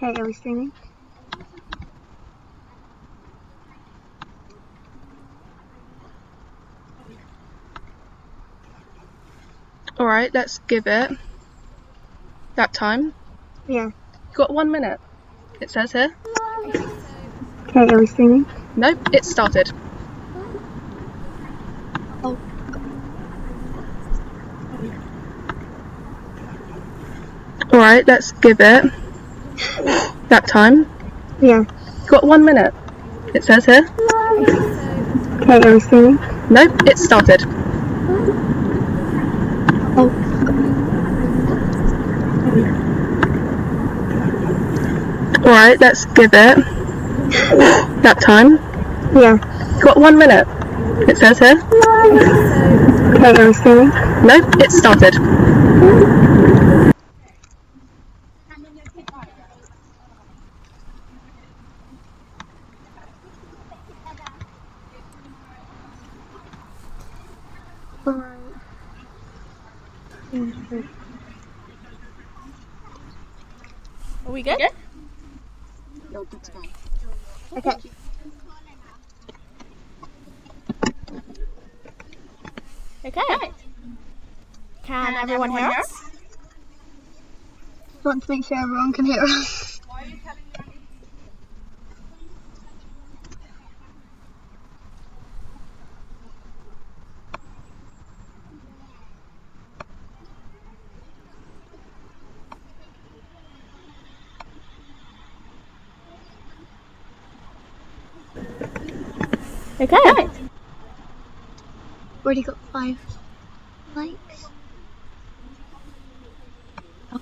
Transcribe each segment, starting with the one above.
Okay, are we streaming? Alright, let's give it that time. Yeah. You've got 1 minute, it says here. Okay, are we streaming? Nope, it started. Oh. Alright, let's give it that time. Yeah. You've got 1 minute, it says here. Okay, are we streaming? Nope, it started. Oh. Alright, let's give it that time. Yeah. You've got 1 minute, it says here. Okay, are we streaming? Nope, it started. Alright. Are we good? No, that's fine. Okay. Okay. Can everyone hear us? Want to make sure everyone can hear us. Okay. Already got 5 likes. Oh,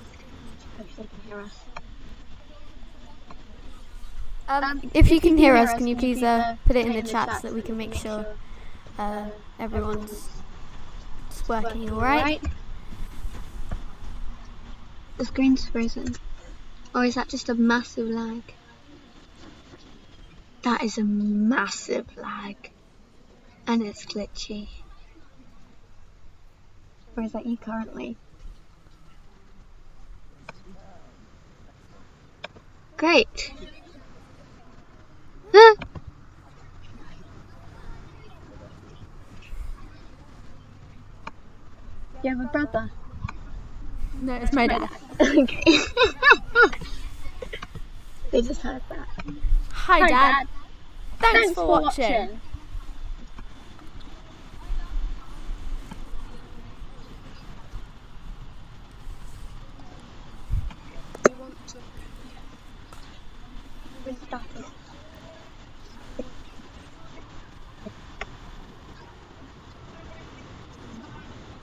they can hear us. If you can hear us, can you please put it in the chat so that we can make sure everyone's working alright? The screen's frozen. Or is that just a massive lag? That is a massive lag. And it's glitchy. Or is that you currently? Great. Huh? You have a brother? No, it's my dad. Okay. They just heard that. Hi, Dad. Thanks for watching. We want to restart it.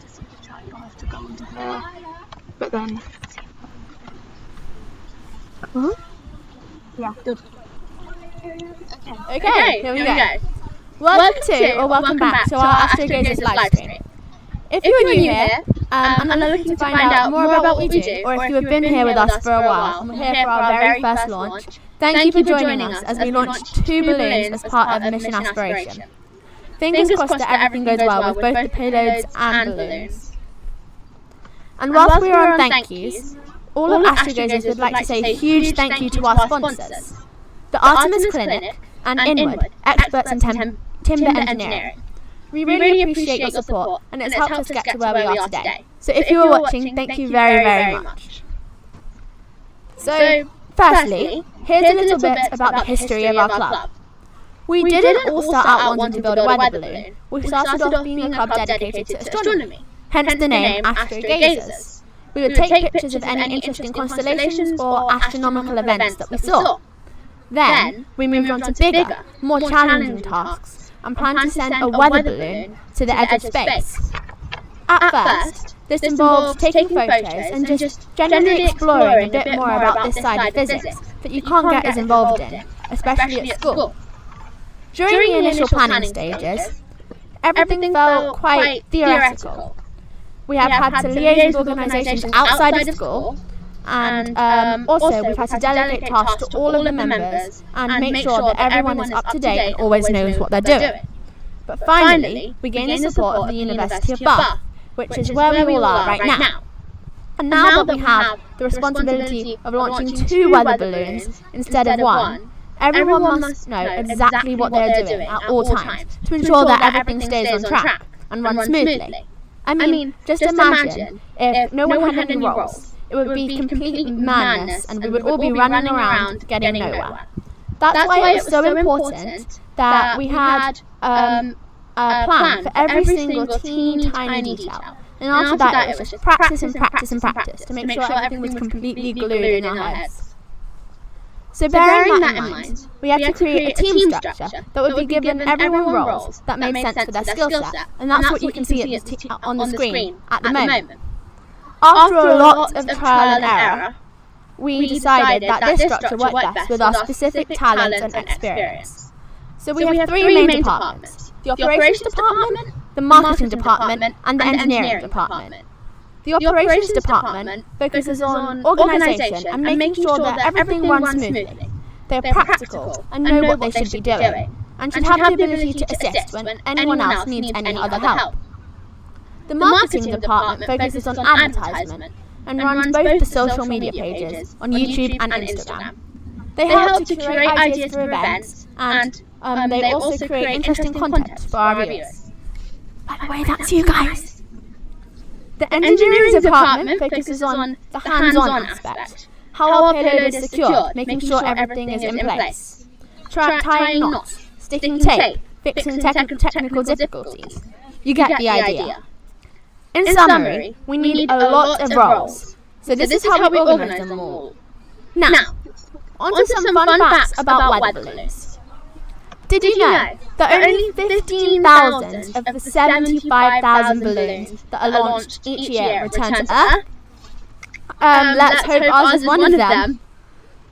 Just need to try to have to go into here. But then. Huh? Yeah, good. Okay, here we go. Welcome to or welcome back to our Astrogazers live stream. If you are new here and are looking to find out more about what we do, or if you have been here with us for a while and we're here for our very first launch, thank you for joining us as we launched 2 balloons as part of Mission Aspiration. Fingers crossed that everything goes well with both the payloads and balloons. And whilst we are on thank yous, all of Astrogazers would like to say a huge thank you to our sponsors, the Artemis Clinic and Inward, experts in timber engineering. We really appreciate your support, and it's helped us get to where we are today. So if you are watching, thank you very, very much. So, firstly, here's a little bit about the history of our club. We didn't all start out wanting to build a weather balloon. We started off being a club dedicated to astronomy, hence the name Astrogazers. We would take pictures of any interesting constellations or astronomical events that we saw. Then, we moved on to bigger, more challenging tasks and planned to send a weather balloon to the edge of space. At first, this involved taking photos and just generally exploring a bit more about this side of physics that you can't get as involved in, especially at school. During the initial planning stages, everything felt quite theoretical. We have had to liaise with organisations outside of school, and also we've had to delegate tasks to all of the members and make sure that everyone is up to date and always knows what they're doing. But finally, we gained the support of the University of Bath, which is where we all are right now. And now that we have the responsibility of launching 2 weather balloons instead of 1, everyone must know exactly what they're doing at all times to ensure that everything stays on track and runs smoothly. I mean, just imagine if no one had any roles. It would be complete madness and we would all be running around getting nowhere. That's why it was so important that we had a plan for every single teeny tiny detail. And after that, it was just practice and practice and practice to make sure everything was completely glued in our heads. So bearing that in mind, we had to create a team structure that would be given everyone roles that made sense for their skill set, and that's what you can see on the screen at the moment. After a lot of trial and error, we decided that this structure worked best with our specific talents and experience. So we have 3 main departments: the operations department, the marketing department, and the engineering department. The operations department focuses on organisation and making sure that everything runs smoothly. They are practical and know what they should be doing, and should have the ability to assist when anyone else needs any other help. The marketing department focuses on advertisement and runs both the social media pages on YouTube and Instagram. They help to curate ideas for events, and they also create interesting content for our viewers. By the way, that's you guys! The engineering department focuses on the hands-on aspect, how our payload is secured, making sure everything is in place, tying knots, sticking tape, fixing technical difficulties. You get the idea. In summary, we need a lot of roles, so this is how we organise them all. Now, on to some fun facts about weather balloons. Did you know that only 15,000 of the 75,000 balloons that are launched each year return to Earth? Let's hope ours is one of them.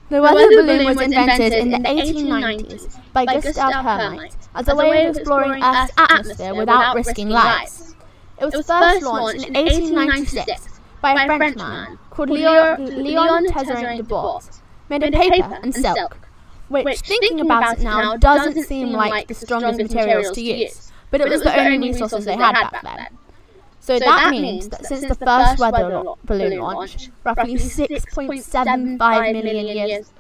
The weather balloon was invented in the 1890s by Gustav Hermite as a way of exploring Earth's atmosphere without risking lives. It was first launched in 1896 by a Frenchman called Leon Tesserin de Bord, made of paper and silk, which, thinking about it now, doesn't seem like the strongest materials to use, but it was the only resources they had back then. So that means that since the first weather balloon launch, roughly 6.75 million years,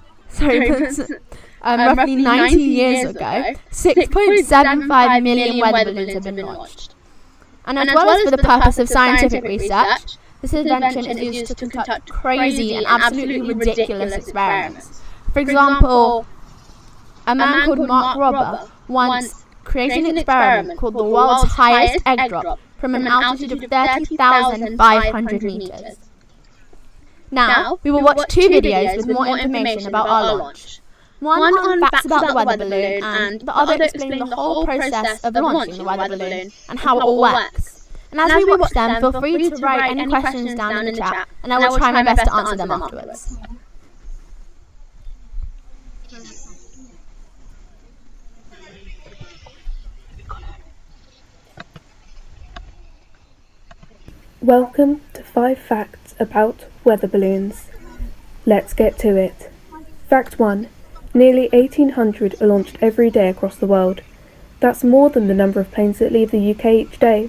roughly 90 years ago, 6.75 million weather balloons have been launched. And as well as for the purpose of scientific research, this invention is used to conduct crazy and absolutely ridiculous experiments. For example, a man called Mark Rober once created an experiment called the world's highest egg drop from an altitude of 30,500 meters. Now, we will watch 2 videos with more information about our launch. One on facts about the weather balloon, and the other explaining the whole process of launching the weather balloon and how it all works. And as we watch them, feel free to write any questions down in the chat, and I will try my best to answer them afterwards. Welcome to 5 facts about weather balloons. Let's get to it. Fact 1. Nearly 1,800 are launched every day across the world. That's more than the number of planes that leave the UK each day.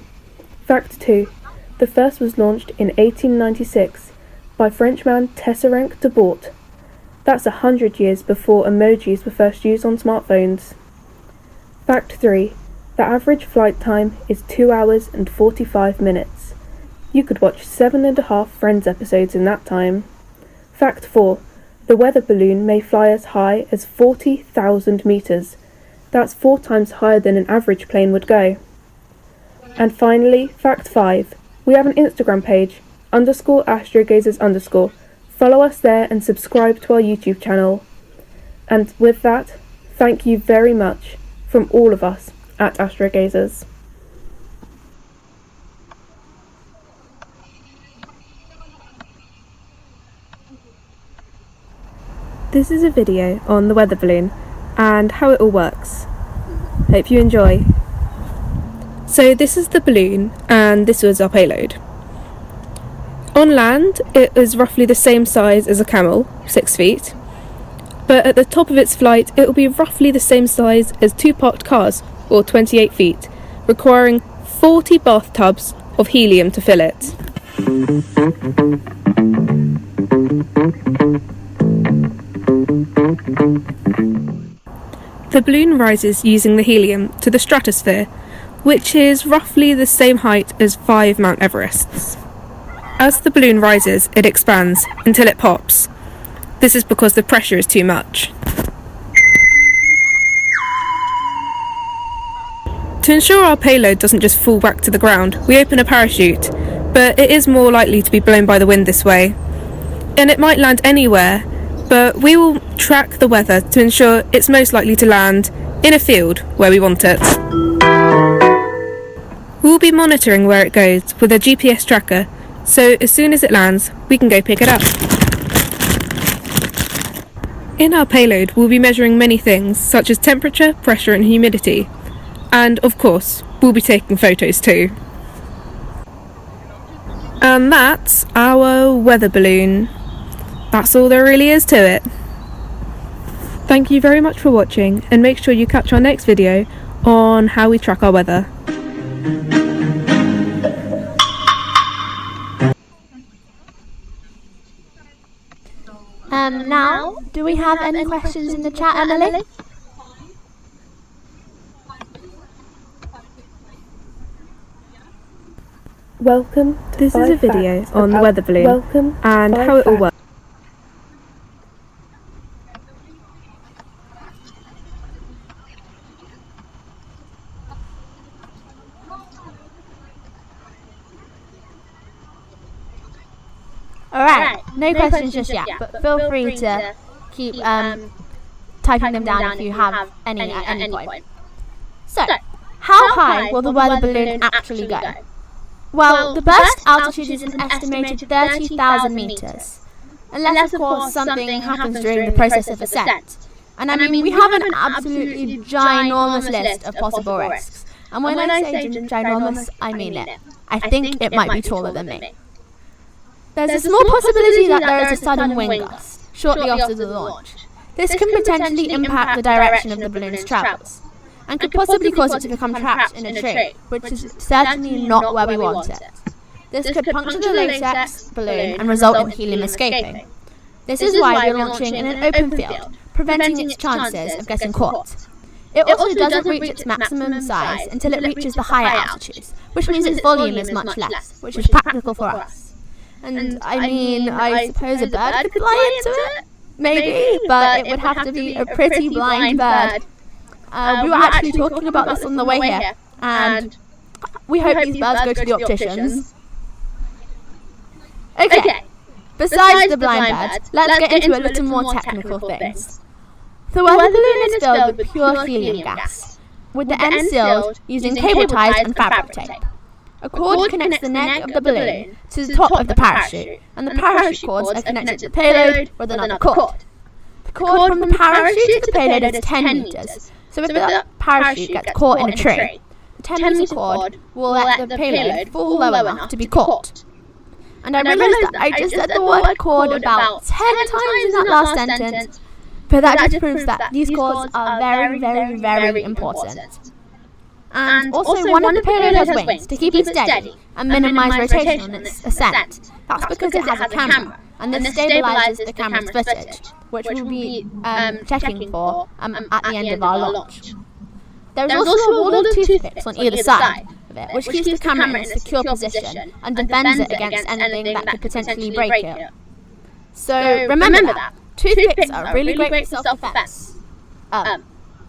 Fact 2. The first was launched in 1896 by Frenchman Tesserin de Bord. That's 100 years before emojis were first used on smartphones. Fact 3. The average flight time is 2 hours and 45 minutes. You could watch 7.5 Friends episodes in that time. Fact 4. The weather balloon may fly as high as 40,000 metres. That's 4 times higher than an average plane would go. And finally, fact 5. We have an Instagram page, _Astrogazers_. Follow us there and subscribe to our YouTube channel. And with that, thank you very much from all of us at Astrogazers. This is a video on the weather balloon and how it all works. Hope you enjoy. So this is the balloon and this was our payload. On land it is roughly the same size as a camel, 6 feet, but at the top of its flight it will be roughly the same size as 2 parked cars, or 28 feet, requiring 40 bathtubs of helium to fill it. The balloon rises using the helium to the stratosphere, which is roughly the same height as 5 Mount Everests. As the balloon rises, it expands until it pops. This is because the pressure is too much. To ensure our payload doesn't just fall back to the ground, we open a parachute, but it is more likely to be blown by the wind this way. And it might land anywhere, but we will track the weather to ensure it's most likely to land in a field where we want it. We'll be monitoring where it goes with a GPS tracker, so as soon as it lands, we can go pick it up. In our payload, we'll be measuring many things, such as temperature, pressure and humidity. And of course, we'll be taking photos too. And that's our weather balloon. That's all there really is to it. Thank you very much for watching, and make sure you catch our next video on how we track our weather. Now, do we have any questions in the chat, Emily? Welcome to This is a video on the weather balloon and how it all works. Alright, no questions just yet, but feel free to keep typing them down if you have any at any point. So, how high will the weather balloon actually go? Well, the burst altitude is an estimated 30,000 meters, unless of course something happens during the process of ascent. And I mean, we have an absolutely ginormous list of possible risks. And when I say ginormous, I mean it. I think it might be taller than me. There's a small possibility that there is a sudden wind gust shortly after the launch. This can potentially impact the direction of the balloon's travels, and could possibly cause it to become trapped in a tree, which is certainly not where we want it. This could puncture the latex balloon and result in helium escaping. This is why we're launching in an open field, preventing its chances of getting caught. It also doesn't reach its maximum size until it reaches the higher altitudes, which means its volume is much less, which is practical for us. And I mean, I suppose a bird could fly into it? Maybe, but it would have to be a pretty blind bird. We were actually talking about this on the way here, and we hope these birds go to the opticians. Okay, besides the blind birds, let's get into a little more technical things. The weather balloon is filled with pure helium gas, with the end sealed using cable ties and fabric tape. A cord connects the neck of the balloon to the top of the parachute, and the parachute cords are connected to the payload with another cord. The cord from the parachute to the payload is 10 meters, so if the parachute gets caught in a tree, the 10 meter cord will let the payload fall low enough to be caught. And I realised that I just said the word cord about 10 times in that last sentence, but that just proves that these cords are very, very, very important. And also, one of the payload has wings to keep it steady and minimise rotation on its ascent. That's because it has a camera, and this stabilises the camera's footage, which we'll be checking for at the end of our launch. There is also a wall of toothpicks on either side of it, which keeps the camera in a secure position and defends it against anything that could potentially break it. So remember that. Toothpicks are really great for self-defense.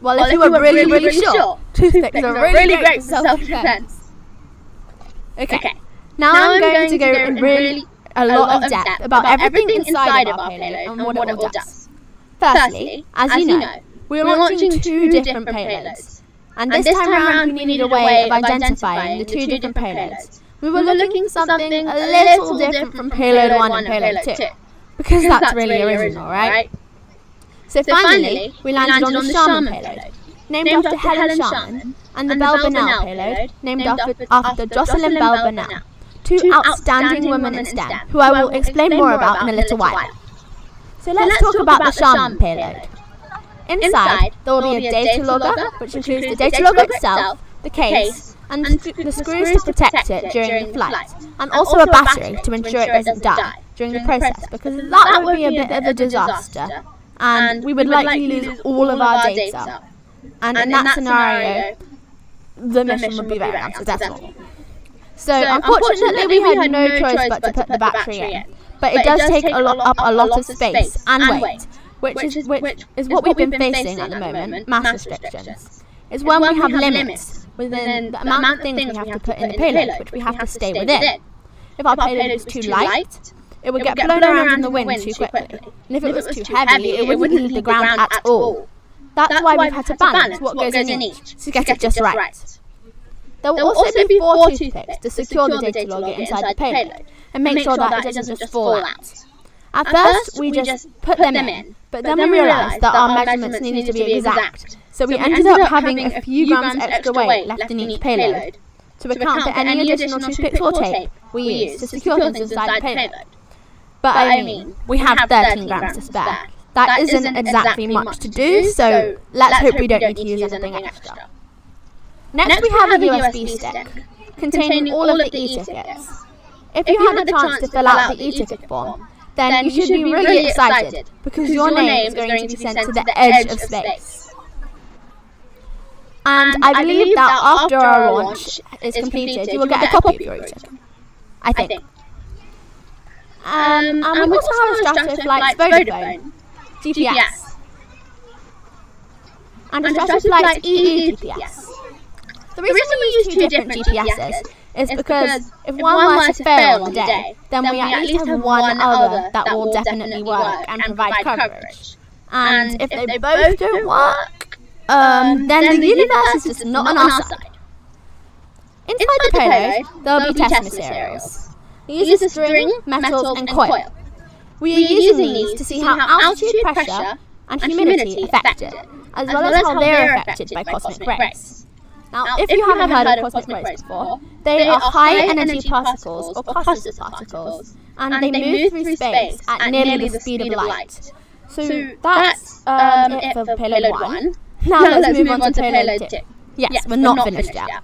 Well, if you were really, really sure, toothpicks are really great for self-defense. Okay, now I'm going to go in really a lot of depth about everything inside of our payload and what it all does. Firstly, as you know, we are launching 2 different payloads. And this time around, we needed a way of identifying the 2 different payloads. We were looking for something a little different from payload 1 and payload 2, because that's really original, right? So finally, we landed on the Shaman payload, named after Helen Shaman, and the Belle Burnell payload, named after Jocelyn Belle Burnell, 2 outstanding women in STEM, who I will explain more about in a little while. So let's talk about the Shaman payload. Inside, there will be a data logger, which includes the data logger itself, the case, and the screws to protect it during the flight, and also a battery to ensure it doesn't die, during the process, because that would be a bit of a disaster, and we would likely lose all of our data. And in that scenario, the mission would be very unsuccessful. So unfortunately, we had no choice but to put the battery in. But it does take up a lot of space and weight, which is what we've been facing at the moment, mass restrictions. It's when we have limits within the amount of things we have to put in the payload, which we have to stay within. If our payload is too light, it would get blown around in the wind too quickly. And if it was too heavy, it wouldn't leave the ground at all. That's why we've had to balance what goes in each to get it just right. There will also be 4 toothpicks to secure the data logger inside the payload and make sure that it doesn't just fall out. At first, we just put them in, but then we realised that our measurements needed to be exact, so we ended up having a few grams extra weight left in each payload to account for any additional toothpicks or tape we used to secure things inside the payload. But I mean, we have 13 grams to spare. That isn't exactly much to do, so let's hope we don't need to use anything extra. Next we have a USB stick containing all of the e-tickets. If you had the chance to fill out the e-ticket form, then you should be really excited, because your name is going to be sent to the edge of space. And I believe that after our launch is completed, you will get a copy of your e-ticket. I think. And we also have Astrato Flight's Vodafone GPS and Astrato Flight's EU GPS. The reason we use 2 different GPSs is because if one were to fail on the day, then we at least have one other that will definitely work and provide coverage. And if they both don't work, then the universe is just not on our side. Inside the payload, there will be test materials. We use string, metals and coil. We are using these to see how altitude, pressure and humidity affect it, as well as how they are affected by cosmic rays. Now, if you haven't heard of cosmic rays before, they are high-energy particles, or clusters of particles, and they move through space at nearly the speed of light. So that's it for payload 1. Now let's move on to payload 2. Yes, we're not finished yet.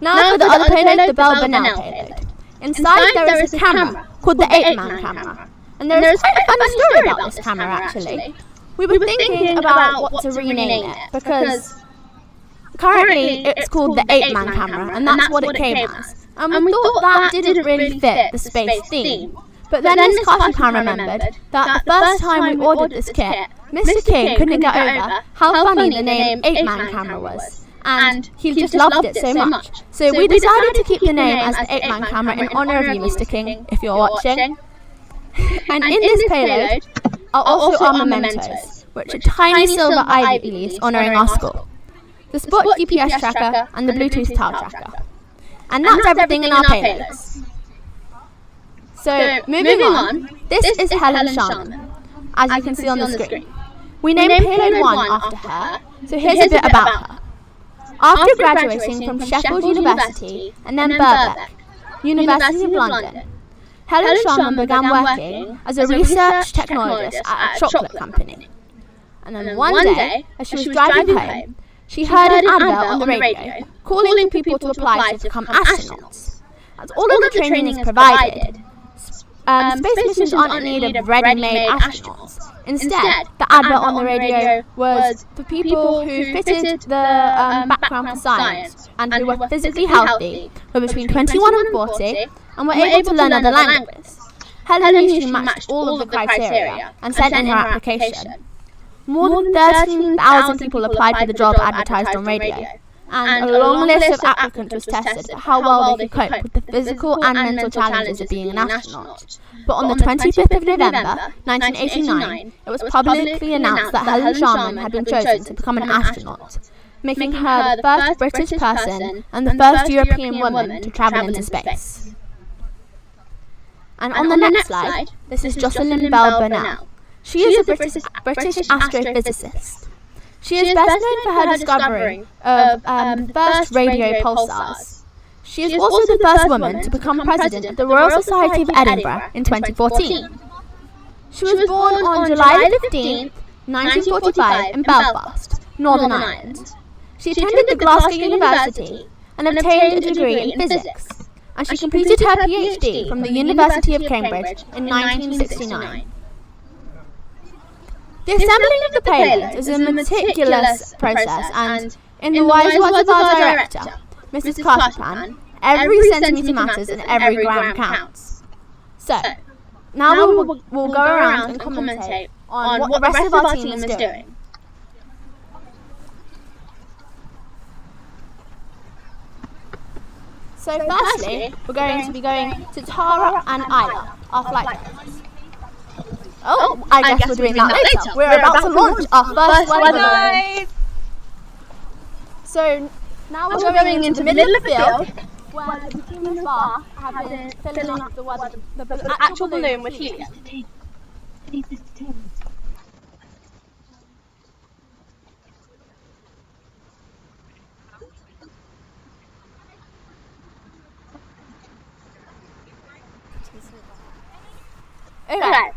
Now for the other payload, the Bell Burnell payload. Inside there is a camera called the 8-man camera. And there is quite a funny story about this camera, actually. We were thinking about what to rename it, because currently it's called the 8-man camera, and that's what it came as. And we thought that didn't really fit the space theme. But then this casting pan remembered that the first time we ordered this kit, Mr. King couldn't get over how funny the name 8-man camera was. And he just loved it so much. So we decided to keep the name as the 8-man camera in honour of you, Mr. King, if you're watching. And in this payload are also our mementos, which are tiny silver ivy leaves honouring our school, the Spot GPS tracker and the Bluetooth tile tracker. And that's everything in our payloads. So moving on, this is Helen Sharman, as you can see on the screen. We named payload 1 after her, so here's a bit about her. After graduating from Sheffield University and then Birkbeck, University of London, Helen Sharman began working as a research technologist at a chocolate company. And then one day, as she was driving home, she heard an advert on the radio calling people to apply to become astronauts. As all of the training is provided, space missions aren't in need of ready-made astronauts. Instead, the advert on the radio was for people who fitted the background for science and who were physically healthy, were between 21 and 40, and were able to learn other languages. Helen usually matched all of the criteria and sent in her application. More than 13,000 people applied for the job advertised on radio, and a long list of applicants was tested for how well they could cope with the physical and mental challenges of being an astronaut. But on the 25th of November, 1989, it was publicly announced that Helen Sharman had been chosen to become an astronaut, making her the first British person and the first European woman to travel into space. And on the next slide, this is Jocelyn Bell Burnell. She is a British astrophysicist. She is best known for her discovery of the first radio pulsars. She is also the first woman to become president of the Royal Society of Edinburgh in 2014. She was born on July 15, 1945 in Belfast, Northern Ireland. She attended the Glasgow University and obtained a degree in physics, and she completed her PhD from the University of Cambridge in 1969. The assembling of the payloads is a meticulous process, and in the wise words of our director, Mrs. Carterpan, every centimetre matters and every gram counts. So, now we'll go around and commentate on what the rest of our team is doing. So firstly, we're going to be going to Tara and Isla, our flight directors. Oh, I guess we're doing that later. We're about to launch our first weather balloon. So now we're going into the middle of the field, where the team and staff have been filling up the actual balloon with helium. Okay.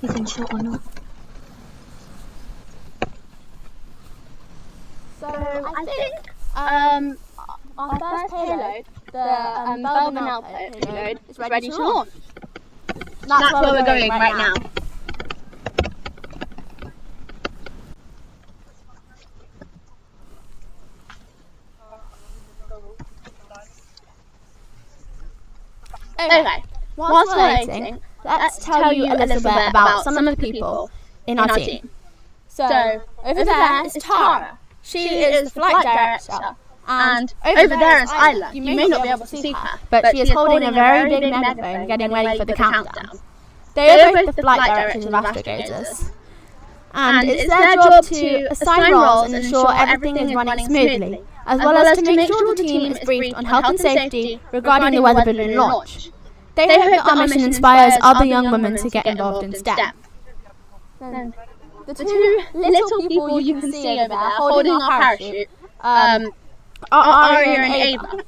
You can shot or not. So I think our first payload, the Belbin payload, is ready to launch. That's where we're going right now. Okay, whilst we're waiting, let's tell you a little bit about some of the people in our team. So, over there is Tara. She is the flight director. And over there is Isla. You may not be able to see her, but she is holding a very big megaphone getting ready for the countdown. They are both the flight directors of Astrogazers. And it's their job to assign roles and ensure everything is running smoothly, as well as to make sure the team is briefed on health and safety regarding the weather balloon launch. They hope that our mission inspires other young women to get involved in STEM. The two little people you can see over there holding our parachute are Aria and Ava.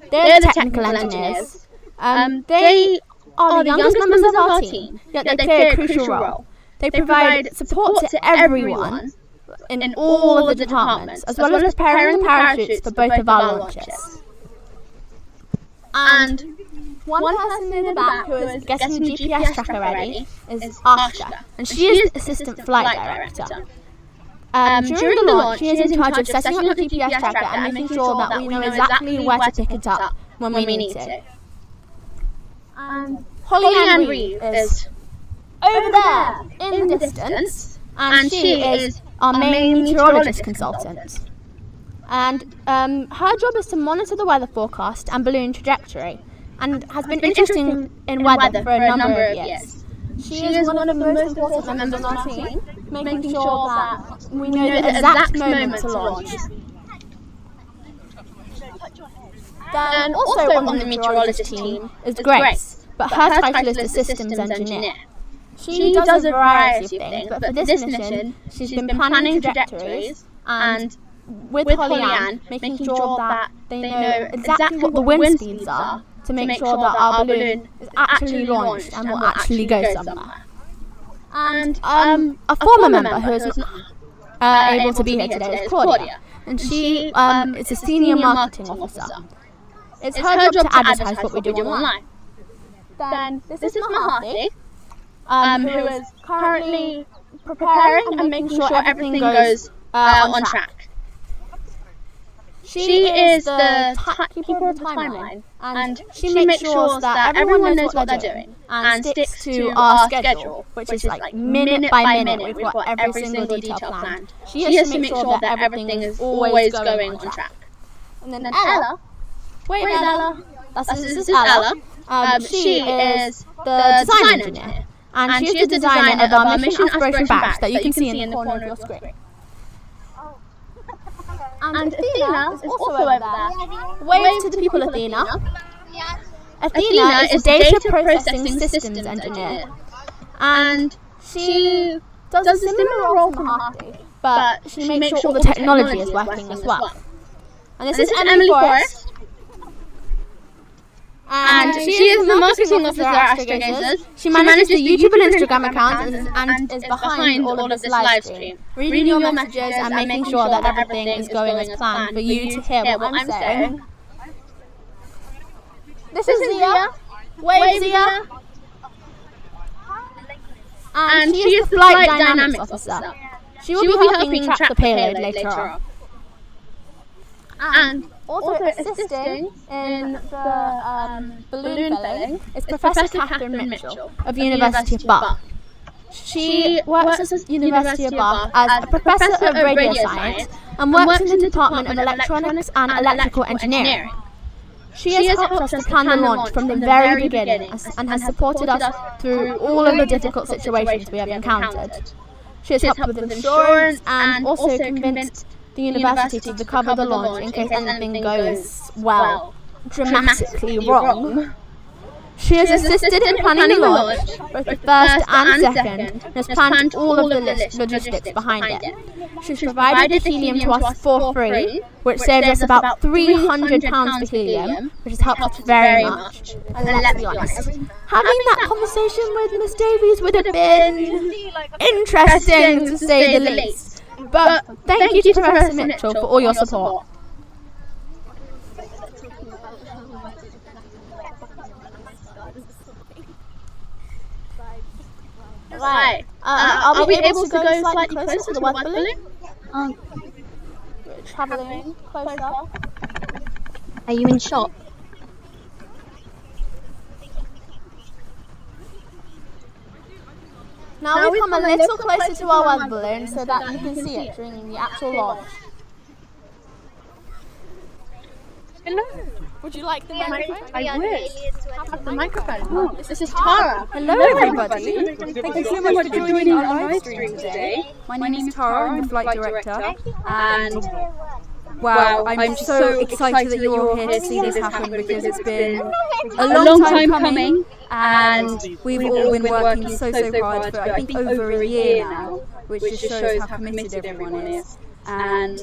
They're the technical engineers. They are the youngest members of our team, yet they play a crucial role. They provide support to everyone in all of the departments, as well as preparing the parachutes for both of our launches. And one person in the back who is getting the GPS tracker ready is Astra, and she is the assistant flight director. During the launch, she is in charge of setting up the GPS tracker and making sure that we know exactly where to pick it up when we need to. Holly Ann Reeve is over there in the distance, and she is our main meteorologist consultant. And her job is to monitor the weather forecast and balloon trajectory, and has been interested in weather for a number of years. She is one of the most important members of our team, making sure that we know the exact moment to launch. Then also on the meteorologist team is Grace, but her title is the systems engineer. She does a variety of things, but for this mission, she's been planning trajectories and with Holly Ann, making sure that they know exactly what the wind speeds are to make sure that our balloon is actually launched and will actually go somewhere. And a former member who is not able to be here today is Claudia, and she is a senior marketing officer. It's her job to advertise what we do online. Then this is Mahati, who is currently preparing and making sure everything goes on track. She is the keeper of the timeline, and she makes sure that everyone knows what they're doing and sticks to our schedule, which is like minute by minute. We've got every single detail planned. She has to make sure that everything is always going on track. And then Ella, wait Ella, this is Ella. She is the design engineer, and she is the designer of our Mission Aspiration badge that you can see in the corner of your screen. And Athena is also over there. Wave to the people, Athena. Athena is a data processing systems engineer, and she does a similar role to Mahati, but she makes sure all the technology is working as well. And this is Emily Forrest, and she is the marketing officer at Astrogazers. She manages the YouTube and Instagram accounts and is behind all of this live stream, reading your messages and making sure that everything is going as planned for you to hear what I'm saying. This is Zia. Wave Zia. And she is the Flight Dynamics Officer. She will be helping track the payload later on. And also assisting in the balloon filling is Professor Catherine Mitchell of the University of Bath. She works at the University of Bath as a Professor of Radio Science and works in the Department of Electronics and Electrical Engineering. She has helped us to plan the launch from the very beginning and has supported us through all of the difficult situations we have encountered. She has helped with insurance and also convinced the university to recover the launch in case anything goes, well, dramatically wrong. She has assisted in planning the launch, both the first and second, and has planned all of the logistics behind it. She's provided the helium to us for free, which saves us about £300 for helium, which has helped us very much. And let's be honest, having that conversation with Miss Davies would have been interesting to say the least. But thank you to Professor Mitchell for all your support. Right. Are we able to go slightly closer to the weather balloon? We're travelling closer. Are you in shot? Now we've come a little closer to our weather balloon so that you can see it during the actual launch. Hello. Would you like the microphone? I would. Have the microphone. Oh, this is Tara. Hello everybody. Thank you so much for joining our live stream today. My name is Tara, I'm the flight director, and wow, I'm so excited that you're all here to see this happen because it's been a long time coming and we've all been working so hard for I think over a year now, which just shows how committed everyone is. And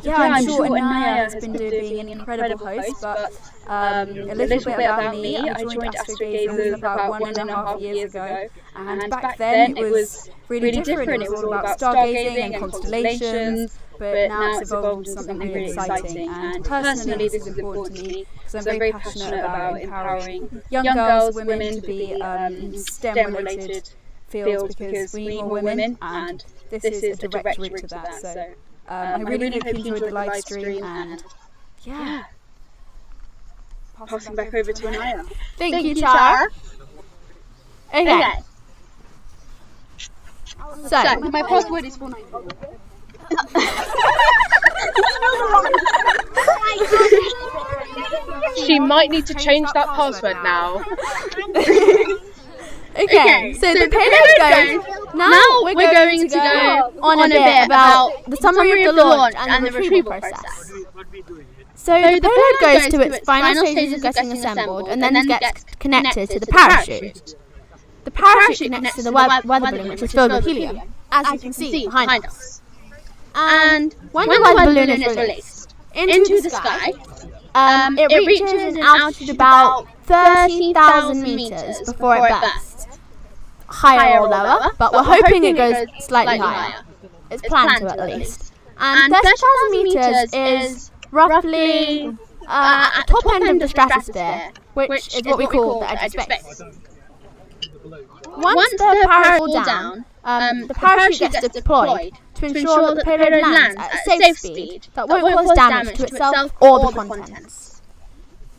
yeah, I'm sure Anaya has been being an incredible host, but a little bit about me. I joined Astrogazers about 1.5 years ago, and back then it was really different. It was all about stargazing and constellations, but now it's evolved into something really exciting. And personally, this is important to me because I'm very passionate about empowering young girls, women to be in STEM-related fields because we need more women, and this is a direct route to that. So. I really hope you enjoyed the live stream and yeah. Passing back over to Anaya. Thank you, Tara. Okay. So, my password is 490. She might need to change that password now. Okay, so the payload goes. Now we're going to go on a bit about the summary of the launch and the retrieval process. So the payload goes to its final stages of getting assembled and then gets connected to the parachute. The parachute connects to the weather balloon, which is filled with helium, as you can see behind us. And when the weather balloon is released into the sky, it reaches an altitude about 30,000 meters before it bursts. Higher or lower, but we're hoping it goes slightly higher. It's planned to at least. And 30,000 meters is roughly at the top end of the stratosphere, which is what we call the edge of space. Once the parachute falls down, the parachute gets deployed to ensure that the payload lands at a safe speed that won't cause damage to itself or the contents.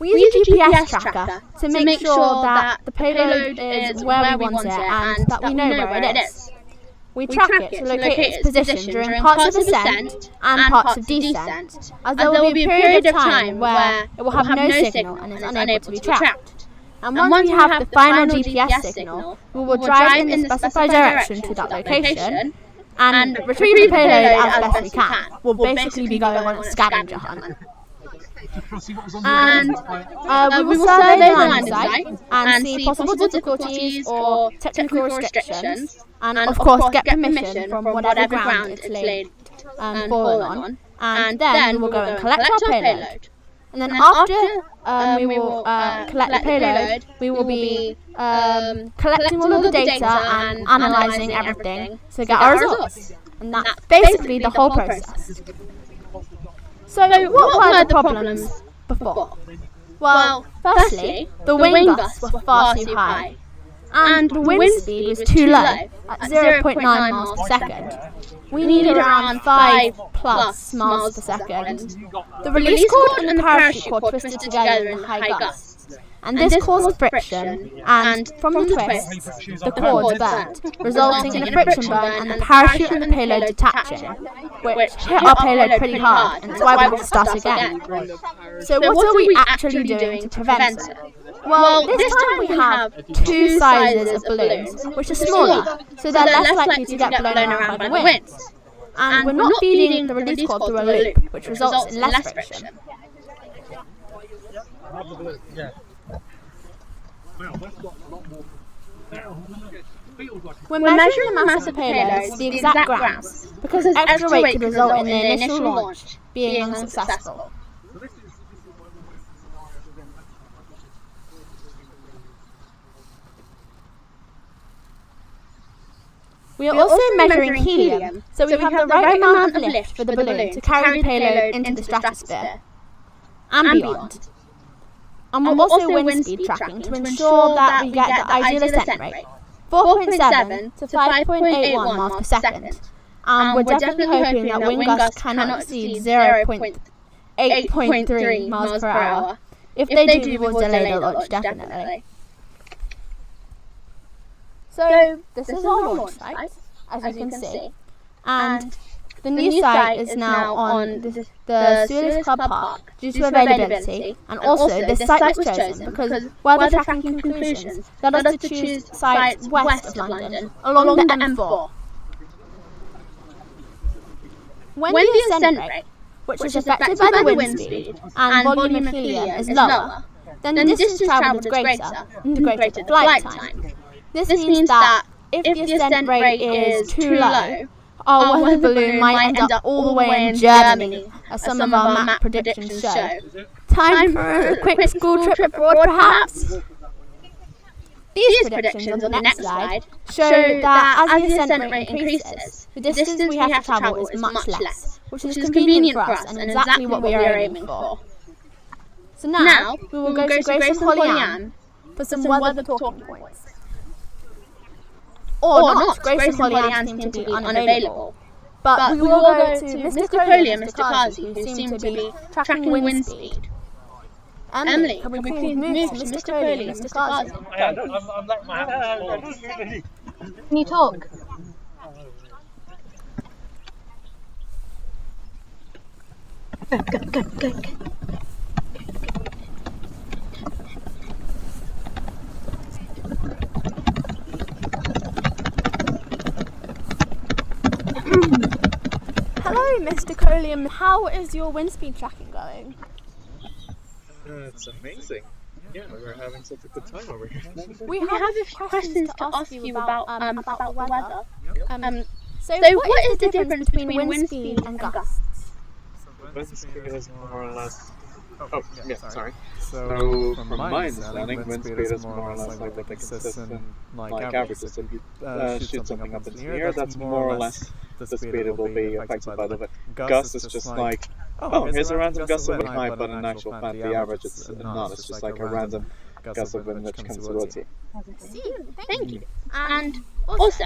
We use a GPS tracker to make sure that the payload is where we want it and that we know where it is. We track it to locate its position during parts of ascent and parts of descent, as there will be a period of time where it will have no signal and is unable to be tracked. And once we have the final GPS signal, we will drive in the specified direction to that location and retrieve the payload as best we can. We'll basically be going on a scavenger hunt. And we will survey the landing site and see possible difficulties or technical restrictions, and of course get permission from whatever ground it's laid fallen on, and then we will go and collect our payload. And then after we will collect the payload, we will be collecting all of the data and analysing everything to get our results. And that's basically the whole process. So what were the problems before? Well, firstly, the wind gusts were far too high, and the wind speed was too low, at 0.9 miles per second. We needed around 5+ miles per second. The release cord and the parachute cord twisted together in high gusts, and this caused friction, and from the twists, the cords burnt, resulting in a friction burn and the parachute and the payload detaching, which hit our payload pretty hard, and that's why we had to start again. So what are we actually doing to prevent it? Well, this time we have two sizes of balloons, which are smaller, so they're less likely to get blown around by the wind. And we're not feeding the release cord through a loop, which results in less friction. We're measuring the mass of payloads to the exact grams, because extra weight could result in the initial launch being unsuccessful. We are also measuring helium, so we have the right amount of lift for the balloon to carry the payload into the stratosphere and beyond. And we're also wind speed tracking to ensure that we get the ideal ascent rate, 4.7 to 5.81 miles per second. And we're definitely hoping that wind gusts cannot exceed 0.8.3 miles per hour. If they do, we will delay the launch, definitely. So this is our launch site, as you can see, and the new site is now on the Suez Club Park due to availability, and also this site was chosen because weather tracking conclusions led us to choose sites west of London, along the M4. When the ascent rate, which is affected by the wind speed and volume of helium, is lower, then the distance travelled is greater, and the greater the flight time. This means that if the ascent rate is too low, our weather balloon might end up all the way in Germany, as some of our map predictions show. Time for a quick school trip abroad, perhaps? These predictions on the next slide show that as the ascent rate increases, the distance we have to travel is much less, which is convenient for us and exactly what we are aiming for. So now, we will go to Grace and Holly Ann for some weather talking points. Or not, Grace and Holly Ann seem to be unavailable. But we will go to Mr. Coley and Mr. Kazi, who seem to be tracking wind speed. Emily, can we please move to Mr. Coley and Mr. Kazi? Can you talk? Go. Hello, Mr. Colium. How is your wind speed tracking going? It's amazing. Yeah, we're having such a good time over here. We have a few questions to ask you about the weather. So what is the difference between wind speed and gusts? Wind speed is more or less... Oh, yeah, sorry. So, from my understanding, wind speed is more or less like the consistent, like averages. If you shoot something up into the air, that's more or less the speed it will be affected by the wind. Gust is just like, oh, here's a random gust of wind, but in actual fact, the average is not. It's just like a random gust of wind which comes towards you. Thank you. And also,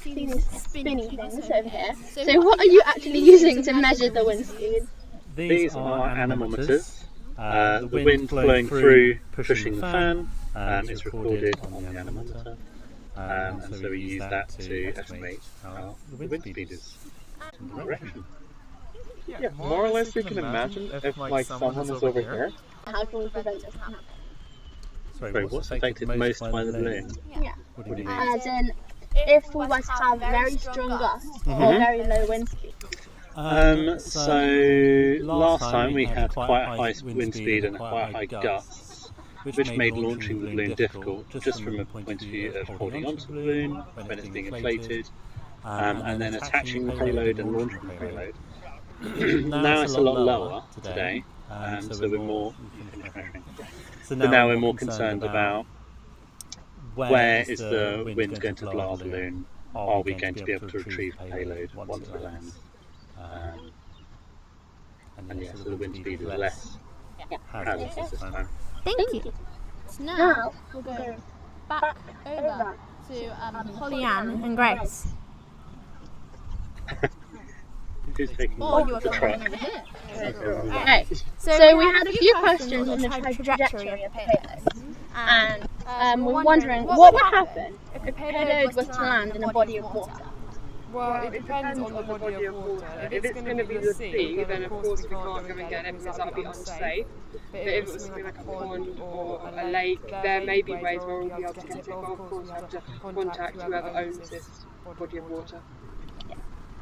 see these spinny things over here. So what are you actually using to measure the wind speed? These are anemometers. The wind flowing through, pushing the fan, is recorded on the anemometer, and so we use that to estimate how the wind speed is in the direction. Yeah, more or less you can imagine if like someone is over here. How can we prevent this happening? Sorry, what's affected most by the balloon? Yeah. What do you mean? As in, if we were to have very strong gusts or very low wind speed. So last time we had quite a high wind speed and quite high gusts, which made launching the balloon difficult, just from a point of view of holding onto the balloon when it's being inflated, and then attaching the payload and launching the payload. Now it's a lot lower today, So we're more. So now we're more concerned about where is the wind going to blow our balloon? Are we going to be able to retrieve payload once we land? And yeah, so the wind speed is less hazardous this time. Thank you. So now we'll go back over to Pollyann and Grace. Who's taking Or you are the coming truck? over here. Okay, so we had a few questions on the trajectory of payload, and we're wondering what would happen if payload was to land in a body of water. Well, it depends on the body of water. If it's going to be the sea, then of course we can't go and get it because that would be unsafe. But if it's something like a pond or a lake, there may be ways where we'll be able to get it, but of course we have to contact whoever owns this body of water.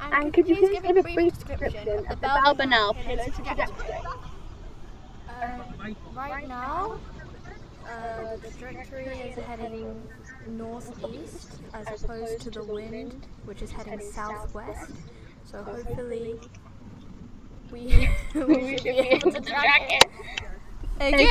And could you please give a brief description of the Bell-Burnell payload trajectory? Right now, the trajectory is heading northeast as opposed to the wind, which is heading southwest. So hopefully we should be able to track it. Okay,